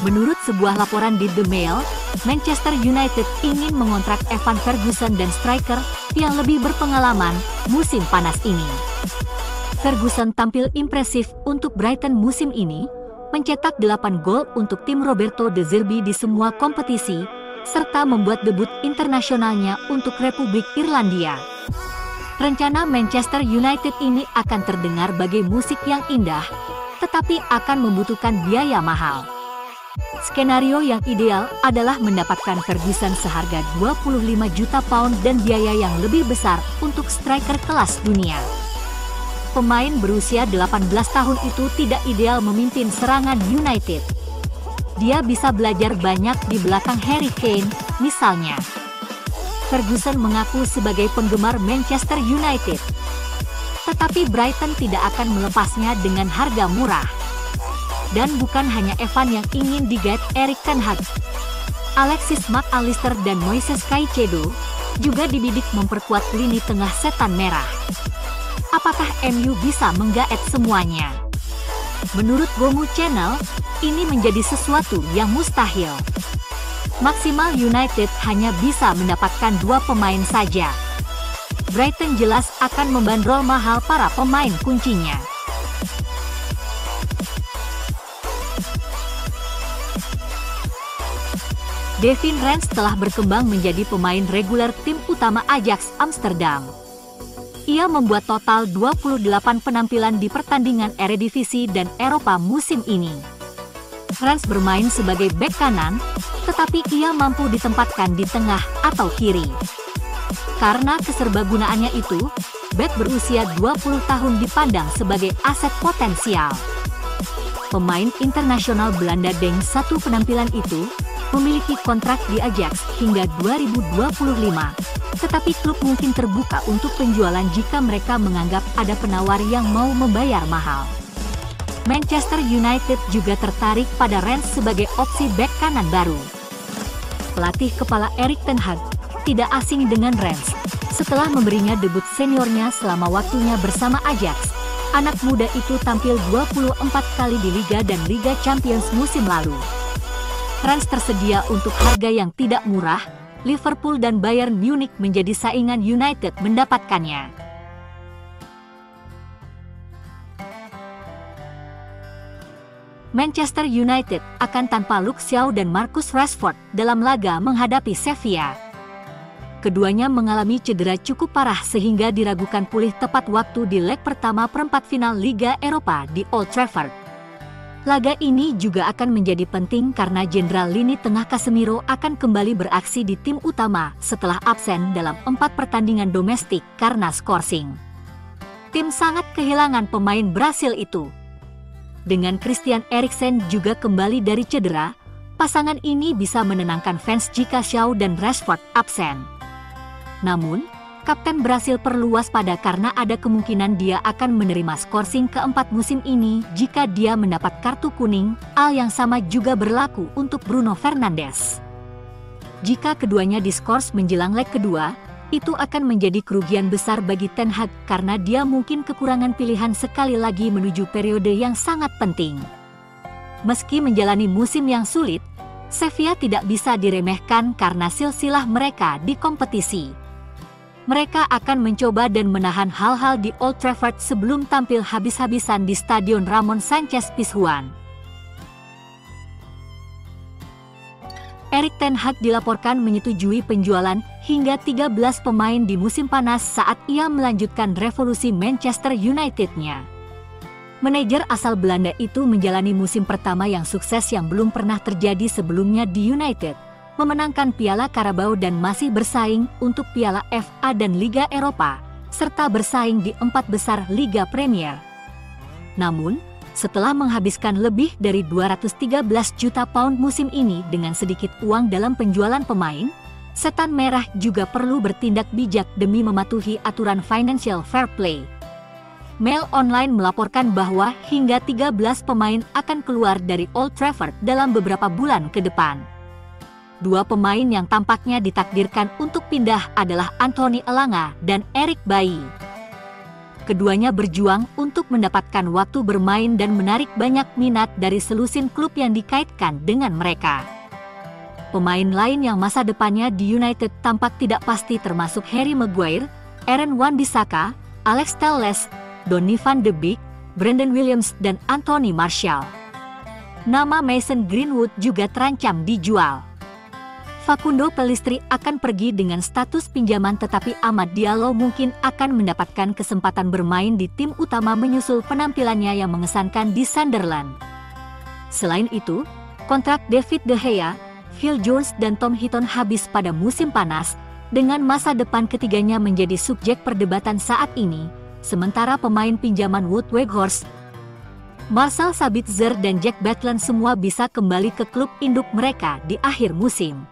Menurut sebuah laporan di The Mail, Manchester United ingin mengontrak Evan Ferguson dan striker yang lebih berpengalaman musim panas ini. Ferguson tampil impresif untuk Brighton musim ini, mencetak 8 gol untuk tim Roberto De Zerbi di semua kompetisi, serta membuat debut internasionalnya untuk Republik Irlandia. Rencana Manchester United ini akan terdengar bagai musik yang indah, tetapi akan membutuhkan biaya mahal. Skenario yang ideal adalah mendapatkan Ferguson seharga 25 juta pound dan biaya yang lebih besar untuk striker kelas dunia. Pemain berusia 18 tahun itu tidak ideal memimpin serangan United. Dia bisa belajar banyak di belakang Harry Kane, misalnya. Ferguson mengaku sebagai penggemar Manchester United. Tetapi Brighton tidak akan melepasnya dengan harga murah. Dan bukan hanya Evan yang ingin digait Erik ten Hag. Alexis Mac Allister dan Moises Caicedo juga dibidik memperkuat lini tengah setan merah. Apakah MU bisa menggaet semuanya? Menurut Gomu Channel, ini menjadi sesuatu yang mustahil. Maksimal United hanya bisa mendapatkan 2 pemain saja. Brighton jelas akan membandrol mahal para pemain kuncinya. Devin Range telah berkembang menjadi pemain reguler tim utama Ajax Amsterdam. Ia membuat total 28 penampilan di pertandingan Eredivisie dan Eropa musim ini. Range bermain sebagai bek kanan, tetapi ia mampu ditempatkan di tengah atau kiri. Karena keserbagunaannya itu, bek berusia 20 tahun dipandang sebagai aset potensial. Pemain internasional Belanda dengan 1 penampilan itu memiliki kontrak di Ajax hingga 2025, tetapi klub mungkin terbuka untuk penjualan jika mereka menganggap ada penawar yang mau membayar mahal. Manchester United juga tertarik pada Range sebagai opsi bek kanan baru. Pelatih kepala Erik ten Hag tidak asing dengan Range. Setelah memberinya debut seniornya selama waktunya bersama Ajax, anak muda itu tampil 24 kali di Liga dan Liga Champions musim lalu. Range tersedia untuk harga yang tidak murah. Liverpool dan Bayern Munich menjadi saingan United mendapatkannya. Manchester United akan tanpa Luke Shaw dan Marcus Rashford dalam laga menghadapi Sevilla. Keduanya mengalami cedera cukup parah sehingga diragukan pulih tepat waktu di leg pertama perempat final Liga Eropa di Old Trafford. Laga ini juga akan menjadi penting karena jenderal lini tengah Casemiro akan kembali beraksi di tim utama setelah absen dalam 4 pertandingan domestik karena skorsing. Tim sangat kehilangan pemain Brasil itu. Dengan Christian Eriksen juga kembali dari cedera, pasangan ini bisa menenangkan fans jika Shaw dan Rashford absen. Namun, Kapten Brasil perlu waspada karena ada kemungkinan dia akan menerima skorsing keempat musim ini jika dia mendapat kartu kuning. Hal yang sama juga berlaku untuk Bruno Fernandes. Jika keduanya diskors menjelang leg kedua, itu akan menjadi kerugian besar bagi Ten Hag karena dia mungkin kekurangan pilihan sekali lagi menuju periode yang sangat penting. Meski menjalani musim yang sulit, Sevilla tidak bisa diremehkan karena silsilah mereka di kompetisi. Mereka akan mencoba dan menahan hal-hal di Old Trafford sebelum tampil habis-habisan di Stadion Ramon Sanchez Pizjuan. Erik ten Hag dilaporkan menyetujui penjualan hingga 13 pemain di musim panas saat ia melanjutkan revolusi Manchester United-nya. Manajer asal Belanda itu menjalani musim pertama yang sukses yang belum pernah terjadi sebelumnya di United, memenangkan Piala Carabao dan masih bersaing untuk Piala FA dan Liga Eropa, serta bersaing di 4 besar Liga Premier. Namun, setelah menghabiskan lebih dari 213 juta pound musim ini dengan sedikit uang dalam penjualan pemain, Setan Merah juga perlu bertindak bijak demi mematuhi aturan financial fair play. Mail Online melaporkan bahwa hingga 13 pemain akan keluar dari Old Trafford dalam beberapa bulan ke depan. 2 pemain yang tampaknya ditakdirkan untuk pindah adalah Anthony Elanga dan Eric Bailly. keduanya berjuang untuk mendapatkan waktu bermain dan menarik banyak minat dari selusin klub yang dikaitkan dengan mereka. Pemain lain yang masa depannya di United tampak tidak pasti termasuk Harry Maguire, Aaron Wan-Bissaka, Alex Telles, Donny van de Beek, Brandon Williams, dan Anthony Martial. Nama Mason Greenwood juga terancam dijual. Facundo Pellistri akan pergi dengan status pinjaman, tetapi Amad Diallo mungkin akan mendapatkan kesempatan bermain di tim utama menyusul penampilannya yang mengesankan di Sunderland. Selain itu, kontrak David De Gea, Phil Jones, dan Tom Heaton habis pada musim panas, dengan masa depan ketiganya menjadi subjek perdebatan saat ini, sementara pemain pinjaman Wout Weghorst, Marcel Sabitzer, dan Jack Butland semua bisa kembali ke klub induk mereka di akhir musim.